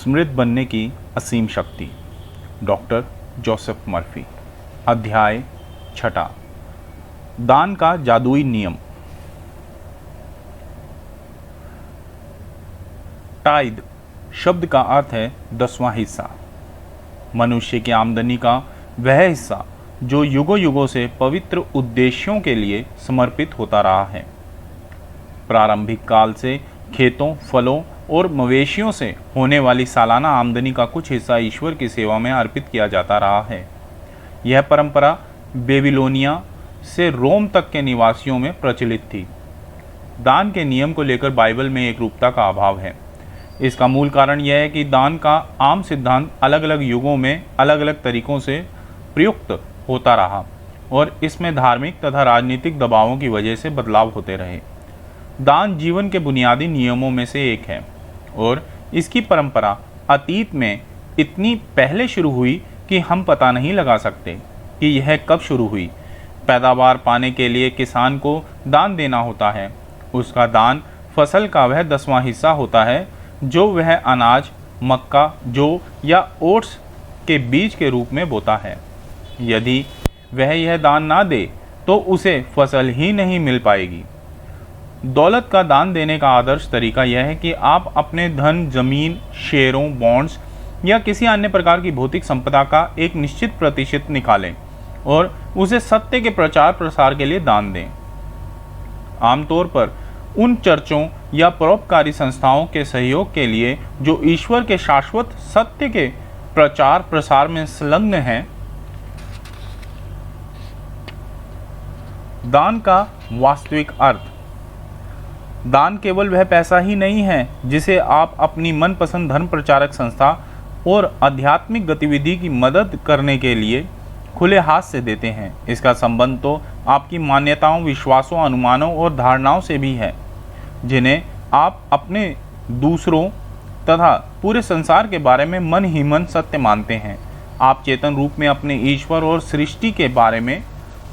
समृद्ध बनने की असीम शक्ति। Doctor Joseph Murphy. अध्याय 6। दान का जादुई नियम। टाइद शब्द का अर्थ है 10वां हिस्सा। मनुष्य की आमदनी का वह हिस्सा जो युगों युगों से पवित्र उद्देश्यों के लिए समर्पित होता रहा है। प्रारंभिक काल से खेतों, फलों और मवेशियों से होने वाली सालाना आमदनी का कुछ हिस्सा ईश्वर की सेवा में अर्पित किया जाता रहा है। यह परंपरा बेबीलोनिया से रोम तक के निवासियों में प्रचलित थी। दान के नियम को लेकर बाइबल में एक रूपता का अभाव है। इसका मूल कारण यह है कि दान का आम सिद्धांत अलग अलग युगों में अलग अलग तरीकों से प्रयुक्त होता रहा और इसमें धार्मिक तथा राजनीतिक दबावों की वजह से बदलाव होते रहे। दान जीवन के बुनियादी नियमों में से एक है और इसकी परंपरा अतीत में इतनी पहले शुरू हुई कि हम पता नहीं लगा सकते कि यह कब शुरू हुई। पैदावार पाने के लिए किसान को दान देना होता है। उसका दान फसल का वह 10वां हिस्सा होता है जो वह अनाज, मक्का, जौ या ओट्स के बीज के रूप में बोता है। यदि वह यह दान ना दे तो उसे फसल ही नहीं मिल पाएगी। दौलत का दान देने का आदर्श तरीका यह है कि आप अपने धन, जमीन, शेयरों, बॉन्ड्स या किसी अन्य प्रकार की भौतिक संपदा का एक निश्चित प्रतिशत निकालें और उसे सत्य के प्रचार प्रसार के लिए दान दें। आमतौर पर उन चर्चों या परोपकारी संस्थाओं के सहयोग के लिए जो ईश्वर के शाश्वत सत्य के प्रचार प्रसार में संलग्न हैं। दान का वास्तविक अर्थ। दान केवल वह पैसा ही नहीं है जिसे आप अपनी मनपसंद धर्म प्रचारक संस्था और आध्यात्मिक गतिविधि की मदद करने के लिए खुले हाथ से देते हैं। इसका संबंध तो आपकी मान्यताओं, विश्वासों, अनुमानों और धारणाओं से भी है जिन्हें आप अपने, दूसरों तथा पूरे संसार के बारे में मन ही मन सत्य मानते हैं। आप चेतन रूप में अपने ईश्वर और सृष्टि के बारे में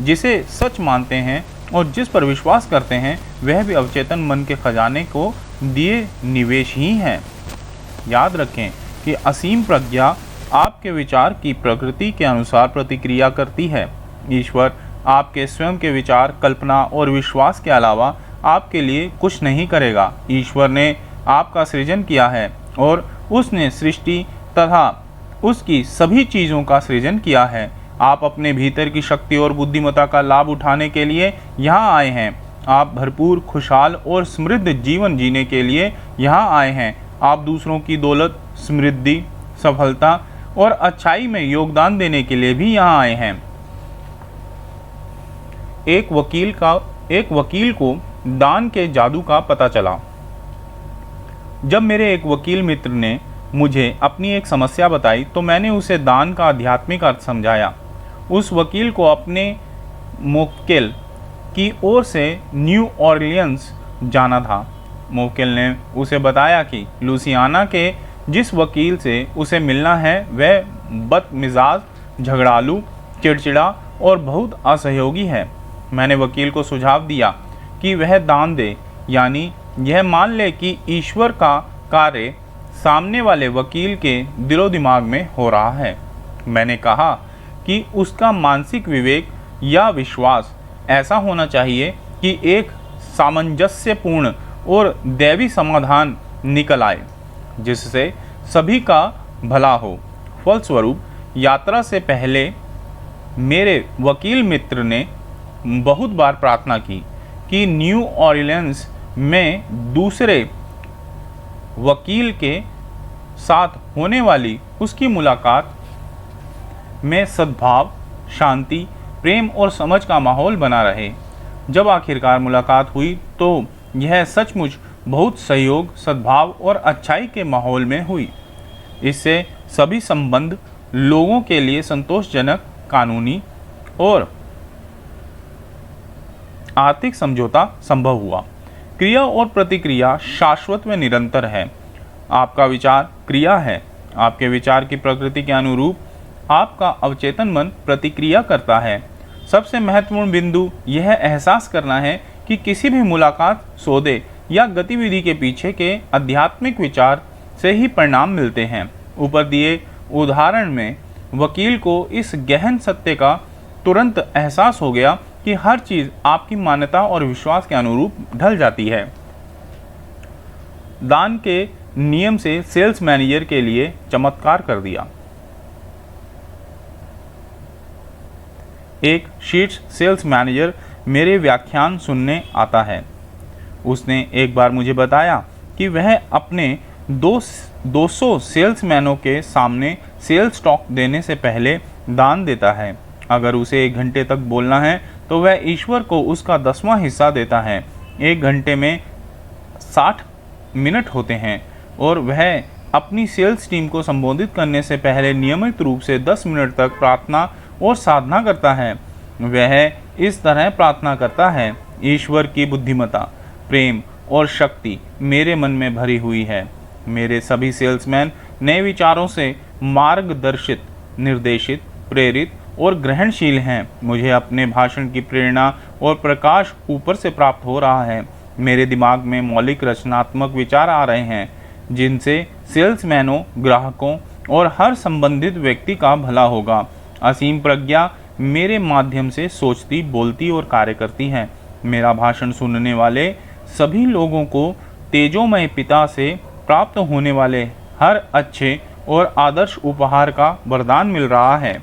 जिसे सच मानते हैं और जिस पर विश्वास करते हैं वह भी अवचेतन मन के खजाने को दिए निवेश ही है। याद रखें कि असीम प्रज्ञा आपके विचार की प्रकृति के अनुसार प्रतिक्रिया करती है। ईश्वर आपके स्वयं के विचार, कल्पना और विश्वास के अलावा आपके लिए कुछ नहीं करेगा। ईश्वर ने आपका सृजन किया है और उसने सृष्टि तथा उसकी सभी चीज़ों का सृजन किया है। आप अपने भीतर की शक्ति और बुद्धिमत्ता का लाभ उठाने के लिए यहाँ आए हैं। आप भरपूर, खुशहाल और समृद्ध जीवन जीने के लिए यहाँ आए हैं। आप दूसरों की दौलत, समृद्धि, सफलता और अच्छाई में योगदान देने के लिए भी यहाँ आए हैं। एक वकील को दान के जादू का पता चला। जब मेरे एक वकील मित्र ने मुझे अपनी एक समस्या बताई तो मैंने उसे दान का आध्यात्मिक अर्थ समझाया। उस वकील को अपने मुवक्किल की ओर से न्यू ऑरलियंस जाना था। मुवक्किल ने उसे बताया कि लुसियाना के जिस वकील से उसे मिलना है वह बदमिजाज, झगड़ालू, चिड़चिड़ा और बहुत असहयोगी है। मैंने वकील को सुझाव दिया कि वह दान दे, यानी यह मान ले कि ईश्वर का कार्य सामने वाले वकील के दिलो दिमाग में हो रहा है। मैंने कहा कि उसका मानसिक विवेक या विश्वास ऐसा होना चाहिए कि एक सामंजस्यपूर्ण और दैवी समाधान निकल आए जिससे सभी का भला हो। फलस्वरूप यात्रा से पहले मेरे वकील मित्र ने बहुत बार प्रार्थना की कि न्यू ऑरलियंस में दूसरे वकील के साथ होने वाली उसकी मुलाकात में सद्भाव, शांति, प्रेम और समझ का माहौल बना रहे। जब आखिरकार मुलाकात हुई तो यह सचमुच बहुत सहयोग, सद्भाव और अच्छाई के माहौल में हुई। इससे सभी संबंध लोगों के लिए संतोषजनक, कानूनी और आर्थिक समझौता संभव हुआ। क्रिया और प्रतिक्रिया शाश्वत व निरंतर है। आपका विचार क्रिया है। आपके विचार की प्रकृति के अनुरूप आपका अवचेतन मन प्रतिक्रिया करता है। सबसे महत्वपूर्ण बिंदु यह एहसास करना है कि किसी भी मुलाकात, सौदे या गतिविधि के पीछे के आध्यात्मिक विचार से ही परिणाम मिलते हैं। ऊपर दिए उदाहरण में वकील को इस गहन सत्य का तुरंत एहसास हो गया कि हर चीज आपकी मान्यता और विश्वास के अनुरूप ढल जाती है। दान के नियम से सेल्स मैनेजर के लिए चमत्कार कर दिया। एक शीर्ष सेल्स मैनेजर मेरे व्याख्यान सुनने आता है। उसने एक बार मुझे बताया कि वह अपने 200 सेल्समैनों के सामने सेल्स टॉक देने से पहले दान देता है। अगर उसे 1 घंटे तक बोलना है तो वह ईश्वर को उसका 10वां हिस्सा देता है। 1 घंटे में 60 मिनट होते हैं और वह अपनी सेल्स टीम को संबोधित करने से पहले नियमित रूप से 10 मिनट तक प्रार्थना और साधना करता है। वह इस तरह प्रार्थना करता है, ईश्वर की बुद्धिमत्ता, प्रेम और शक्ति मेरे मन में भरी हुई है। मेरे सभी सेल्समैन नए विचारों से मार्गदर्शित, निर्देशित, प्रेरित और ग्रहणशील हैं। मुझे अपने भाषण की प्रेरणा और प्रकाश ऊपर से प्राप्त हो रहा है। मेरे दिमाग में मौलिक रचनात्मक विचार आ रहे हैं जिनसे सेल्समैनों, ग्राहकों और हर संबंधित व्यक्ति का भला होगा। असीम प्रज्ञा मेरे माध्यम से सोचती, बोलती और कार्य करती है। मेरा भाषण सुनने वाले सभी लोगों को तेजोमय पिता से प्राप्त होने वाले हर अच्छे और आदर्श उपहार का वरदान मिल रहा है।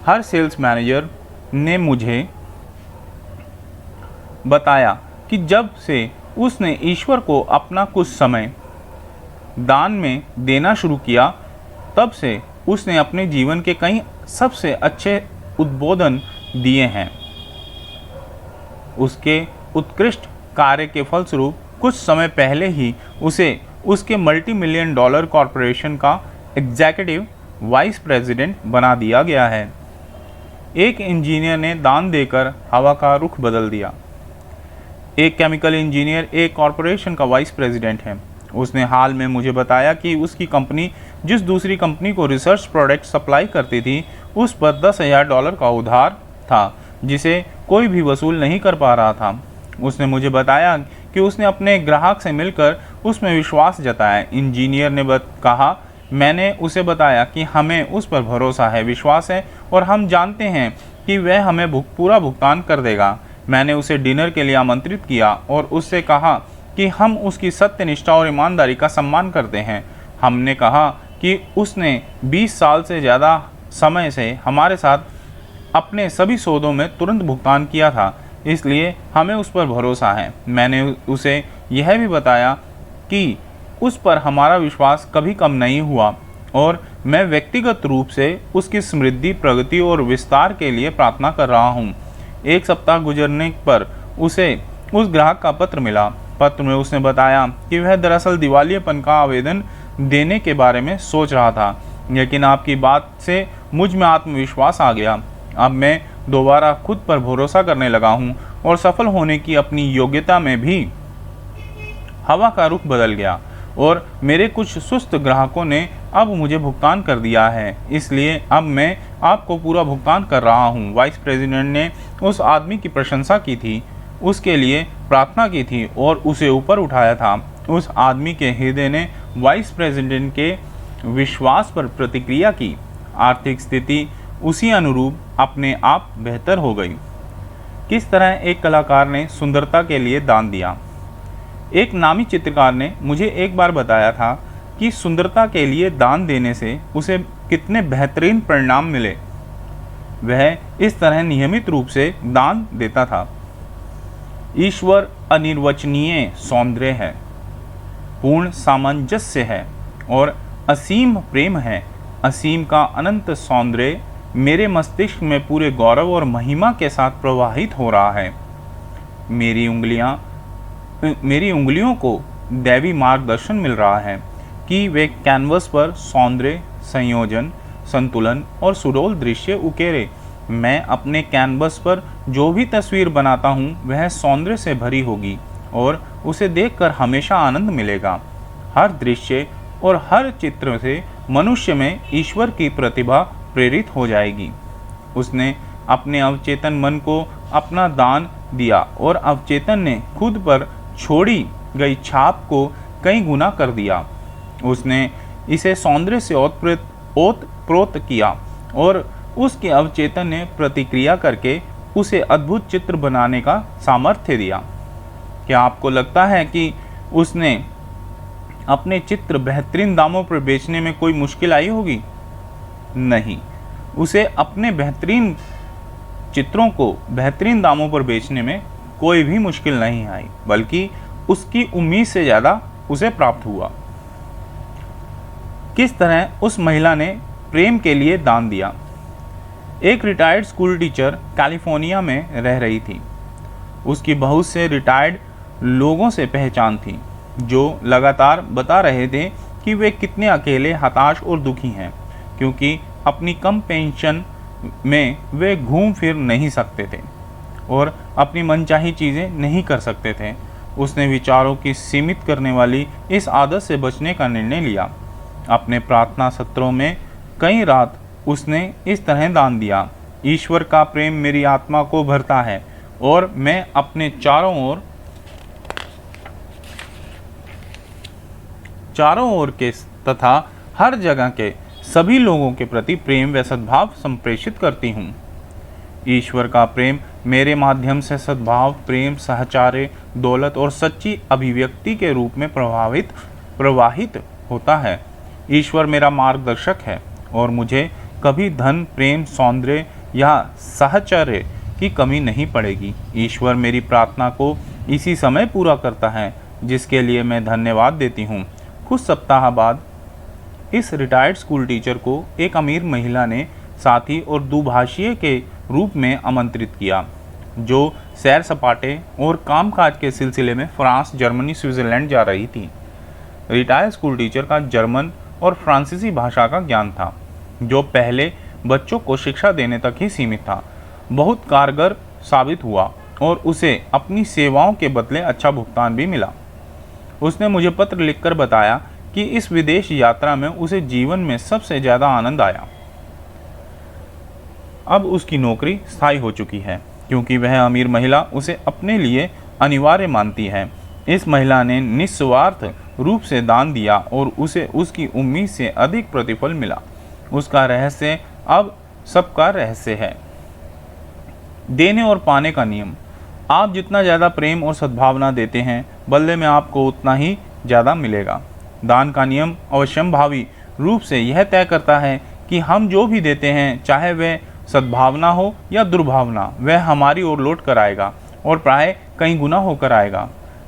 हर सेल्स मैनेजर ने मुझे बताया कि जब से उसने ईश्वर को अपना कुछ समय दान में देना शुरू किया, तब से उसने अपने जीवन के कई सबसे अच्छे उद्बोधन दिए हैं। उसके उत्कृष्ट कार्य के फलस्वरूप कुछ समय पहले ही उसे उसके $multi-million कॉरपोरेशन का एग्जीक्यूटिव वाइस प्रेसिडेंट बना दिया गया है। एक इंजीनियर ने दान देकर हवा का रुख बदल दिया। एक केमिकल इंजीनियर एक कॉरपोरेशन का वाइस प्रेसिडेंट है। उसने हाल में मुझे बताया कि उसकी कंपनी जिस दूसरी कंपनी को रिसर्च प्रोडक्ट सप्लाई करती थी, उस पर $10,000 का उधार था जिसे कोई भी वसूल नहीं कर पा रहा था। उसने मुझे बताया कि उसने अपने ग्राहक से मिलकर उसमें विश्वास जताया। इंजीनियर ने कहा, मैंने उसे बताया कि हमें उस पर भरोसा है, विश्वास है और हम जानते हैं कि वह हमें पूरा भुगतान कर देगा। मैंने उसे डिनर के लिए आमंत्रित किया और उससे कहा कि हम उसकी सत्यनिष्ठा और ईमानदारी का सम्मान करते हैं। हमने कहा कि उसने 20 साल से ज़्यादा समय से हमारे साथ अपने सभी सौदों में तुरंत भुगतान किया था, इसलिए हमें उस पर भरोसा है। मैंने उसे यह भी बताया कि उस पर हमारा विश्वास कभी कम नहीं हुआ और मैं व्यक्तिगत रूप से उसकी समृद्धि, प्रगति और विस्तार के लिए प्रार्थना कर रहा हूँ। 1 सप्ताह गुजरने पर उसे उस ग्राहक का पत्र मिला। पत्र में उसने बताया कि वह दरअसल दिवालियेपन का आवेदन देने के बारे में सोच रहा था, लेकिन आपकी बात से मुझ में आत्मविश्वास आ गया। अब मैं दोबारा खुद पर भरोसा करने लगा हूँ और सफल होने की अपनी योग्यता में भी हवा का रुख बदल गया और मेरे कुछ सुस्त ग्राहकों ने अब मुझे भुगतान कर दिया है, इसलिए अब मैं आपको पूरा भुगतान कर रहा हूँ। वाइस प्रेसिडेंट ने उस आदमी की प्रशंसा की थी, उसके लिए प्रार्थना की थी और उसे ऊपर उठाया था। उस आदमी के हृदय ने वाइस प्रेसिडेंट के विश्वास पर प्रतिक्रिया की। आर्थिक स्थिति उसी अनुरूप अपने आप बेहतर हो गई। किस तरह एक कलाकार ने सुंदरता के लिए दान दिया। एक नामी चित्रकार ने मुझे एक बार बताया था कि सुंदरता के लिए दान देने से उसे कितने बेहतरीन परिणाम मिले। वह इस तरह नियमित रूप से दान देता था। ईश्वर अनिर्वचनीय सौंदर्य है, पूर्ण सामंजस्य है और असीम प्रेम है। असीम का अनंत सौंदर्य मेरे मस्तिष्क में पूरे गौरव और महिमा के साथ प्रवाहित हो रहा है। मेरी उंगलियों को दैवी मार्गदर्शन मिल रहा है कि वे कैनवस पर सौंदर्य, संयोजन, संतुलन और सुडौल दृश्य उकेरे। मैं अपने कैनवस पर जो भी तस्वीर बनाता हूँ वह सौंदर्य से भरी होगी और उसे देखकर हमेशा आनंद मिलेगा। हर दृश्य और हर चित्र से मनुष्य में ईश्वर की प्रतिभा प्रेरित हो जाएगी। उसने अपने अवचेतन मन को अपना दान दिया और अवचेतन ने खुद पर छोड़ी गई छाप को कई गुना कर दिया। उसने इसे सौंदर्य से ओतप्रोत किया और उसके अवचेतन ने प्रतिक्रिया करके उसे अद्भुत चित्र बनाने का सामर्थ्य दिया। क्या आपको लगता है कि उसने अपने चित्र बेहतरीन दामों पर बेचने में कोई मुश्किल आई होगी? नहीं, उसे अपने बेहतरीन चित्रों को बेहतरीन दामों पर बेचने में कोई भी मुश्किल नहीं आई, बल्कि उसकी उम्मीद से ज़्यादा उसे प्राप्त हुआ। किस तरह उस महिला ने प्रेम के लिए दान दिया। एक रिटायर्ड स्कूल टीचर कैलिफोर्निया में रह रही थी। उसकी बहुत से रिटायर्ड लोगों से पहचान थी जो लगातार बता रहे थे कि वे कितने अकेले, हताश और दुखी हैं, क्योंकि अपनी कम पेंशन में वे घूम फिर नहीं सकते थे और अपनी मनचाही चीज़ें नहीं कर सकते थे। उसने विचारों की सीमित करने वाली इस आदत से बचने का निर्णय लिया। अपने प्रार्थना सत्रों में कई रात उसने इस तरह दान दिया, ईश्वर का प्रेम मेरी आत्मा को भरता है और मैं अपने चारों ओर के तथा हर जगह के सभी लोगों के प्रति प्रेम व सद्भाव संप्रेषित करती हूँ। ईश्वर का प्रेम मेरे माध्यम से सद्भाव, प्रेम, सहचार्य, दौलत और सच्ची अभिव्यक्ति के रूप में प्रवाहित होता है। ईश्वर मेरा मार्गदर्शक है और मुझे कभी धन, प्रेम, सौंदर्य या सहचर्य की कमी नहीं पड़ेगी। ईश्वर मेरी प्रार्थना को इसी समय पूरा करता है, जिसके लिए मैं धन्यवाद देती हूँ। कुछ सप्ताह बाद इस रिटायर्ड स्कूल टीचर को एक अमीर महिला ने साथी और दुभाषीय के रूप में आमंत्रित किया, जो सैर सपाटे और कामकाज के सिलसिले में फ्रांस, जर्मनी, स्विट्जरलैंड जा रही थी। रिटायर्ड स्कूल टीचर का जर्मन और फ्रांसीसी भाषा का ज्ञान था, जो पहले बच्चों को शिक्षा देने तक ही सीमित था। बहुत कारगर साबित हुआ और उसे अपनी सेवाओं के बदले अच्छा भुगतान भी मिला। उसने मुझे पत्र लिखकर बताया कि इस विदेश यात्रा में उसे जीवन में सबसे ज़्यादा आनंद आया। अब उसकी नौकरी स्थायी हो चुकी है, क्योंकि वह अमीर महिला उसे अपने लिए अनिवार्य मानती है। इस महिला ने निस्वार्थ रूप से दान दिया और उसे उसकी उम्मीद से अधिक प्रतिफल मिला। उसका रहस्य अब सबका रहस्य है। देने और पाने का नियम। आप जितना ज़्यादा प्रेम और सद्भावना देते हैं, बदले में आपको उतना ही ज़्यादा मिलेगा। दान का नियम अवश्यंभावी रूप से यह तय करता है कि हम जो भी देते हैं, चाहे वह सद्भावना हो या दुर्भावना, वह हमारी ओर लौट कर आएगा और प्राय कई गुना होकर आएगा।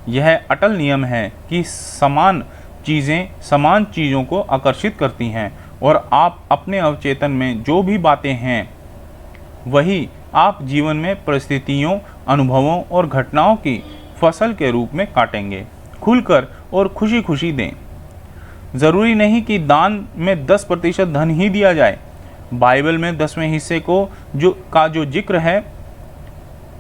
यह अटल नियम है कि समान चीज़ें समान चीज़ों को आकर्षित करती हैं और आप अपने अवचेतन में जो भी बातें हैं, वही आप जीवन में परिस्थितियों, अनुभवों और घटनाओं की फसल के रूप में काटेंगे। खुलकर और खुशी खुशी दें। ज़रूरी नहीं कि दान में 10% धन ही दिया जाए। बाइबल में 10वें हिस्से को जो जिक्र है,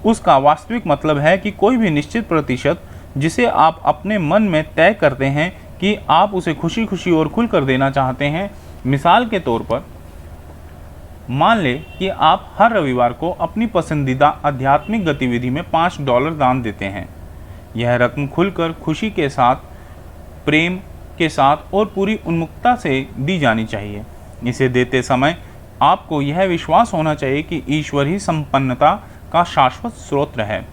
उसका वास्तविक मतलब है कि कोई भी निश्चित प्रतिशत जिसे आप अपने मन में तय करते हैं कि आप उसे खुशी खुशी और खुलकर देना चाहते हैं। मिसाल के तौर पर मान लें कि आप हर रविवार को अपनी पसंदीदा आध्यात्मिक गतिविधि में $5 दान देते हैं। यह रकम खुलकर, खुशी के साथ, प्रेम के साथ और पूरी उन्मुखता से दी जानी चाहिए। इसे देते समय आपको यह विश्वास होना चाहिए कि ईश्वर ही संपन्नता का शाश्वत स्रोत है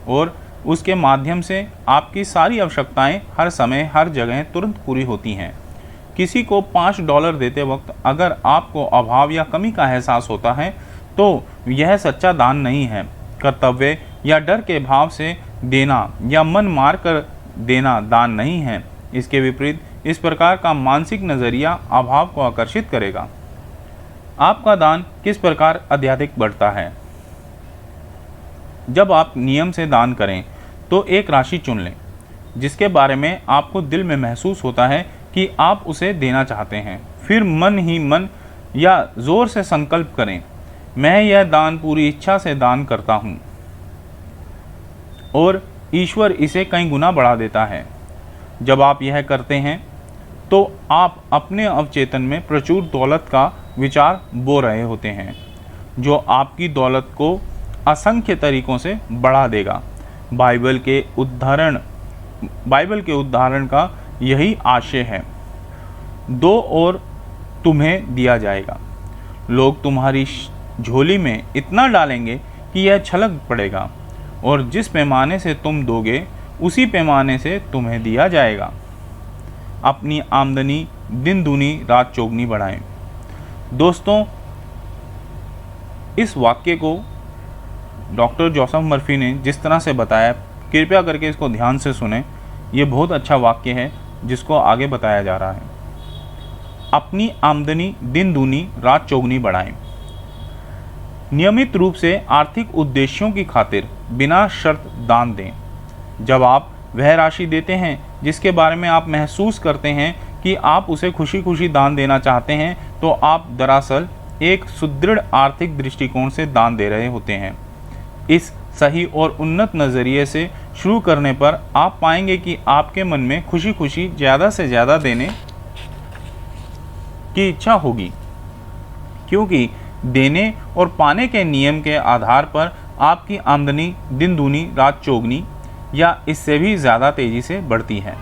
और उसके माध्यम से आपकी सारी आवश्यकताएं हर समय, हर जगह तुरंत पूरी होती हैं। किसी को $5 देते वक्त अगर आपको अभाव या कमी का एहसास होता है, तो यह सच्चा दान नहीं है। कर्तव्य या डर के भाव से देना या मन मार कर देना दान नहीं है। इसके विपरीत इस प्रकार का मानसिक नज़रिया अभाव को आकर्षित करेगा। आपका दान किस प्रकार अत्यधिक बढ़ता है? जब आप नियम से दान करें तो एक राशि चुन लें जिसके बारे में आपको दिल में महसूस होता है कि आप उसे देना चाहते हैं। फिर मन ही मन या जोर से संकल्प करें, मैं यह दान पूरी इच्छा से दान करता हूँ, और ईश्वर इसे कई गुना बढ़ा देता है। जब आप यह करते हैं तो आप अपने अवचेतन में प्रचुर दौलत का विचार बो रहे होते हैं, जो आपकी दौलत को असंख्य तरीकों से बढ़ा देगा। बाइबल के उदाहरण का यही आशय है। दो और तुम्हें दिया जाएगा। लोग तुम्हारी झोली में इतना डालेंगे कि यह छलक पड़ेगा, और जिस पैमाने से तुम दोगे उसी पैमाने से तुम्हें दिया जाएगा। अपनी आमदनी दिन दूनी रात चौगुनी बढ़ाएं। दोस्तों, इस वाक्य को डॉक्टर जोसेफ मर्फी ने जिस तरह से बताया, कृपया करके इसको ध्यान से सुने। ये बहुत अच्छा वाक्य है जिसको आगे बताया जा रहा है। अपनी आमदनी दिन दूनी रात चौगुनी बढ़ाएं। नियमित रूप से आर्थिक उद्देश्यों की खातिर बिना शर्त दान दें। जब आप वह राशि देते हैं जिसके बारे में आप महसूस करते हैं कि आप उसे खुशी खुशी दान देना चाहते हैं, तो आप दरअसल एक सुदृढ़ आर्थिक दृष्टिकोण से दान दे रहे होते हैं। इस सही और उन्नत नज़रिए से शुरू करने पर आप पाएंगे कि आपके मन में खुशी खुशी ज़्यादा से ज़्यादा देने की इच्छा होगी, क्योंकि देने और पाने के नियम के आधार पर आपकी आमदनी दिन दूनी रात चौगुनी या इससे भी ज़्यादा तेज़ी से बढ़ती है।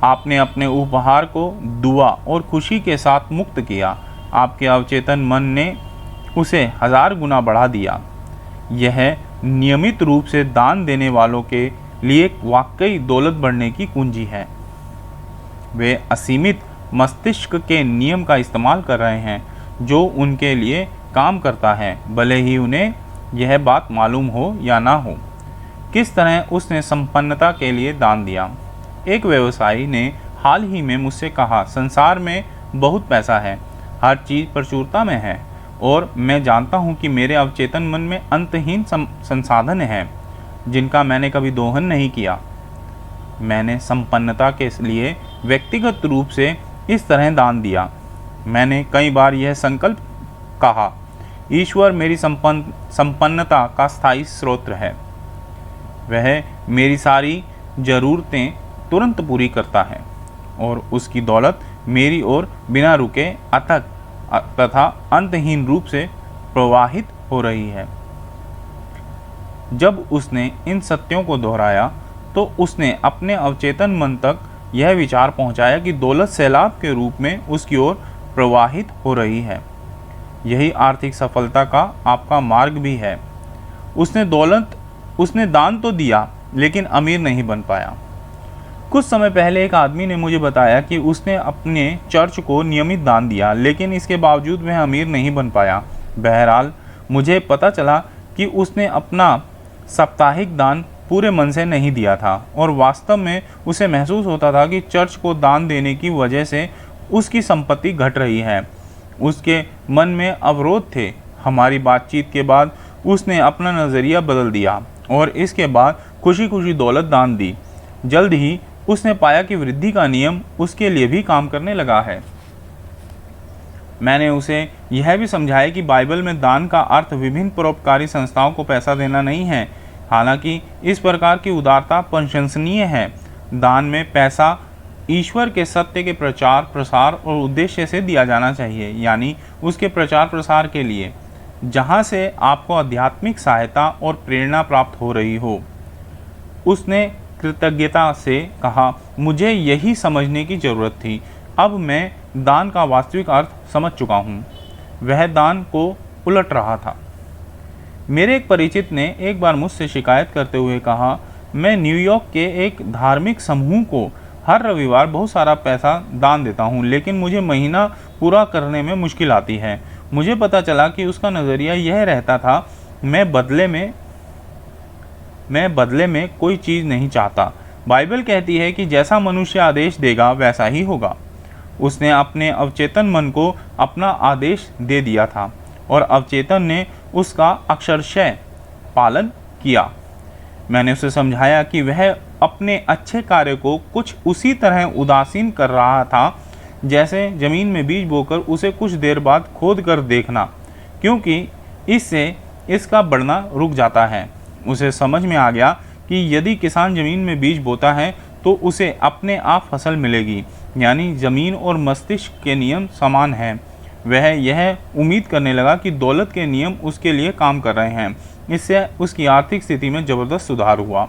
आपने अपने उपहार को दुआ और खुशी के साथ मुक्त किया। आपके अवचेतन मन ने उसे 1000 गुना बढ़ा दिया। यह नियमित रूप से दान देने वालों के लिए वाकई दौलत बढ़ने की कुंजी है। वे असीमित मस्तिष्क के नियम का इस्तेमाल कर रहे हैं जो उनके लिए काम करता है, भले ही उन्हें यह बात मालूम हो या ना हो। किस तरह उसने संपन्नता के लिए दान दिया। एक व्यवसायी ने हाल ही में मुझसे कहा, संसार में बहुत पैसा है, हर चीज़ प्रचुरता में है, और मैं जानता हूँ कि मेरे अवचेतन मन में अंतहीन संसाधन हैं जिनका मैंने कभी दोहन नहीं किया। मैंने संपन्नता के लिए व्यक्तिगत रूप से इस तरह दान दिया। मैंने कई बार यह संकल्प कहा, ईश्वर मेरी संपन्नता का स्थायी स्रोत है। वह मेरी सारी ज़रूरतें तुरंत पूरी करता है और उसकी दौलत मेरी ओर बिना रुके अथक तथा अंतहीन रूप से प्रवाहित हो रही है। जब उसने इन सत्यों को दोहराया तो उसने अपने अवचेतन मन तक यह विचार पहुंचाया कि दौलत सैलाब के रूप में उसकी ओर प्रवाहित हो रही है। यही आर्थिक सफलता का आपका मार्ग भी है। उसने दान तो दिया लेकिन अमीर नहीं बन पाया। कुछ समय पहले एक आदमी ने मुझे बताया कि उसने अपने चर्च को नियमित दान दिया, लेकिन इसके बावजूद वह अमीर नहीं बन पाया। बहरहाल मुझे पता चला कि उसने अपना साप्ताहिक दान पूरे मन से नहीं दिया था, और वास्तव में उसे महसूस होता था कि चर्च को दान देने की वजह से उसकी संपत्ति घट रही है। उसके मन में अवरोध थे। हमारी बातचीत के बाद उसने अपना नज़रिया बदल दिया और इसके बाद खुशी खुशी दौलत दान दी। जल्द ही उसने पाया कि वृद्धि का नियम उसके लिए भी काम करने लगा है। मैंने उसे यह भी समझाया कि बाइबल में दान का अर्थ विभिन्न परोपकारी संस्थाओं को पैसा देना नहीं है। हालांकि इस प्रकार की उदारता प्रशंसनीय है। दान में पैसा ईश्वर के सत्य के प्रचार प्रसार और उद्देश्य से दिया जाना चाहिए, यानी उसके प्रचार प्रसार के लिए, जहाँ से आपको आध्यात्मिक सहायता और प्रेरणा प्राप्त हो रही हो। उसने कृतज्ञता से कहा, मुझे यही समझने की ज़रूरत थी। अब मैं दान का वास्तविक अर्थ समझ चुका हूँ। वह दान को उलट रहा था। मेरे एक परिचित ने एक बार मुझसे शिकायत करते हुए कहा, मैं न्यूयॉर्क के एक धार्मिक समूह को हर रविवार बहुत सारा पैसा दान देता हूँ, लेकिन मुझे महीना पूरा करने में मुश्किल आती है। मुझे पता चला कि उसका नज़रिया यह रहता था, मैं बदले में कोई चीज़ नहीं चाहता। बाइबल कहती है कि जैसा मनुष्य आदेश देगा वैसा ही होगा। उसने अपने अवचेतन मन को अपना आदेश दे दिया था और अवचेतन ने उसका अक्षरशः पालन किया। मैंने उसे समझाया कि वह अपने अच्छे कार्य को कुछ उसी तरह उदासीन कर रहा था जैसे ज़मीन में बीज बोकर उसे कुछ देर बाद खोद कर देखना, क्योंकि इससे इसका बढ़ना रुक जाता है। उसे समझ में आ गया कि यदि किसान ज़मीन में बीज बोता है तो उसे अपने आप फसल मिलेगी, यानी ज़मीन और मस्तिष्क के नियम समान हैं। वह यह उम्मीद करने लगा कि दौलत के नियम उसके लिए काम कर रहे हैं। इससे उसकी आर्थिक स्थिति में ज़बरदस्त सुधार हुआ।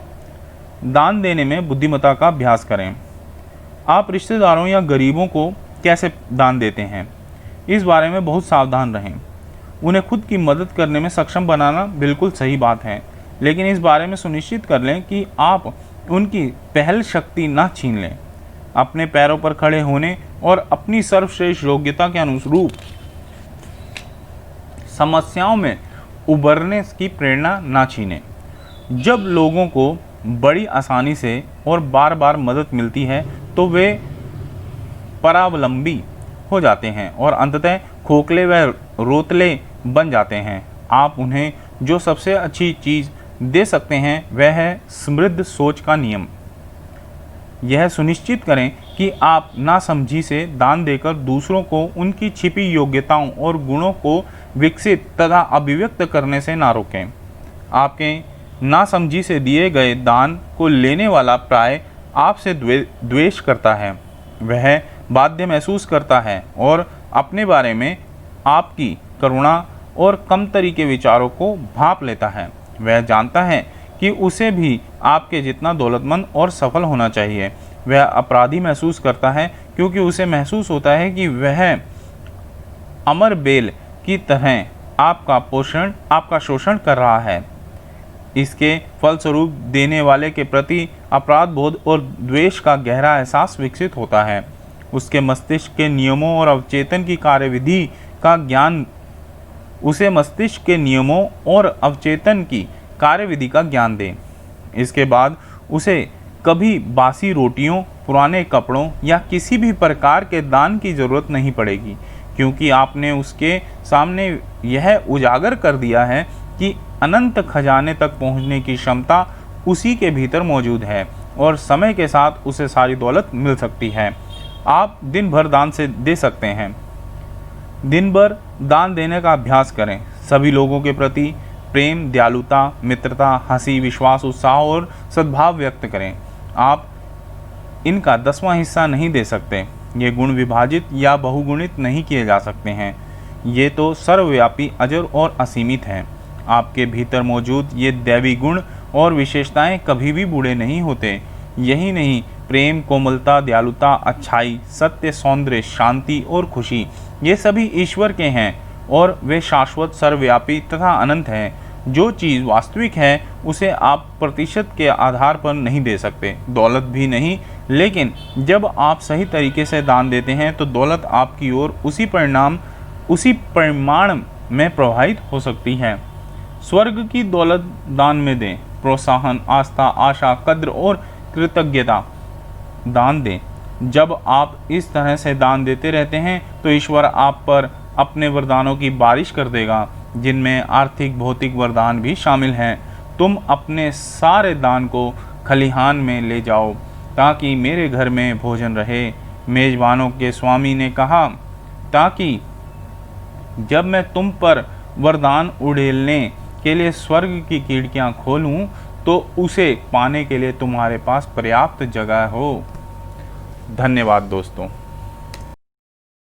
दान देने में बुद्धिमत्ता का अभ्यास करें। आप रिश्तेदारों या गरीबों को कैसे दान देते हैं, इस बारे में बहुत सावधान रहें। उन्हें खुद की मदद करने में सक्षम बनाना बिल्कुल सही बात है, लेकिन इस बारे में सुनिश्चित कर लें कि आप उनकी पहल शक्ति ना छीन लें। अपने पैरों पर खड़े होने और अपनी सर्वश्रेष्ठ योग्यता के अनुरूप समस्याओं में उबरने की प्रेरणा ना छीनें। जब लोगों को बड़ी आसानी से और बार बार मदद मिलती है तो वे परावलंबी हो जाते हैं और अंततः खोखले व रोतले बन जाते हैं। आप उन्हें जो सबसे अच्छी चीज़ दे सकते हैं वह है समृद्ध सोच का नियम। यह सुनिश्चित करें कि आप नासमझी से दान देकर दूसरों को उनकी छिपी योग्यताओं और गुणों को विकसित तथा अभिव्यक्त करने से ना रोकें। आपके नासमझी से दिए गए दान को लेने वाला प्राय आपसे द्वेष करता है। वह बाध्य महसूस करता है और अपने बारे में आपकी करुणा और कमतरी के विचारों को भांप लेता है। वह जानता है कि उसे भी आपके जितना दौलतमंद और सफल होना चाहिए। वह अपराधी महसूस करता है क्योंकि उसे महसूस होता है कि वह अमर बेल की तरह आपका शोषण कर रहा है। इसके फलस्वरूप देने वाले के प्रति अपराध बोध और द्वेष का गहरा एहसास विकसित होता है। उसके मस्तिष्क के नियमों और अवचेतन की कार्यविधि का ज्ञान उसे मस्तिष्क के नियमों और अवचेतन की कार्यविधि का ज्ञान दें। इसके बाद उसे कभी बासी रोटियों, पुराने कपड़ों या किसी भी प्रकार के दान की जरूरत नहीं पड़ेगी, क्योंकि आपने उसके सामने यह उजागर कर दिया है कि अनंत खजाने तक पहुंचने की क्षमता उसी के भीतर मौजूद है और समय के साथ उसे सारी दौलत मिल सकती है। आप दिन भर दान से दे सकते हैं। दिन भर दान देने का अभ्यास करें। सभी लोगों के प्रति प्रेम, दयालुता, मित्रता, हंसी, विश्वास, उत्साह और सद्भाव व्यक्त करें। आप इनका 10वां हिस्सा नहीं दे सकते। ये गुण विभाजित या बहुगुणित नहीं किए जा सकते हैं। ये तो सर्वव्यापी, अजर और असीमित हैं। आपके भीतर मौजूद ये दैवी गुण और विशेषताएं कभी भी बूढ़े नहीं होते। यही नहीं, प्रेम, कोमलता, दयालुता, अच्छाई, सत्य, सौंदर्य, शांति और खुशी, ये सभी ईश्वर के हैं और वे शाश्वत, सर्वव्यापी तथा अनंत हैं। जो चीज़ वास्तविक है उसे आप प्रतिशत के आधार पर नहीं दे सकते, दौलत भी नहीं। लेकिन जब आप सही तरीके से दान देते हैं तो दौलत आपकी ओर उसी परिमाण में प्रवाहित हो सकती है। स्वर्ग की दौलत दान में दें। प्रोत्साहन, आस्था, आशा, कद्र और कृतज्ञता दान दें। जब आप इस तरह से दान देते रहते हैं तो ईश्वर आप पर अपने वरदानों की बारिश कर देगा, जिनमें आर्थिक, भौतिक वरदान भी शामिल हैं। तुम अपने सारे दान को खलिहान में ले जाओ ताकि मेरे घर में भोजन रहे। मेजबानों के स्वामी ने कहा, ताकि जब मैं तुम पर वरदान उड़ेलने के लिए स्वर्ग की खिड़कियां खोलूं तो उसे पाने के लिए तुम्हारे पास पर्याप्त जगह हो। धन्यवाद दोस्तों।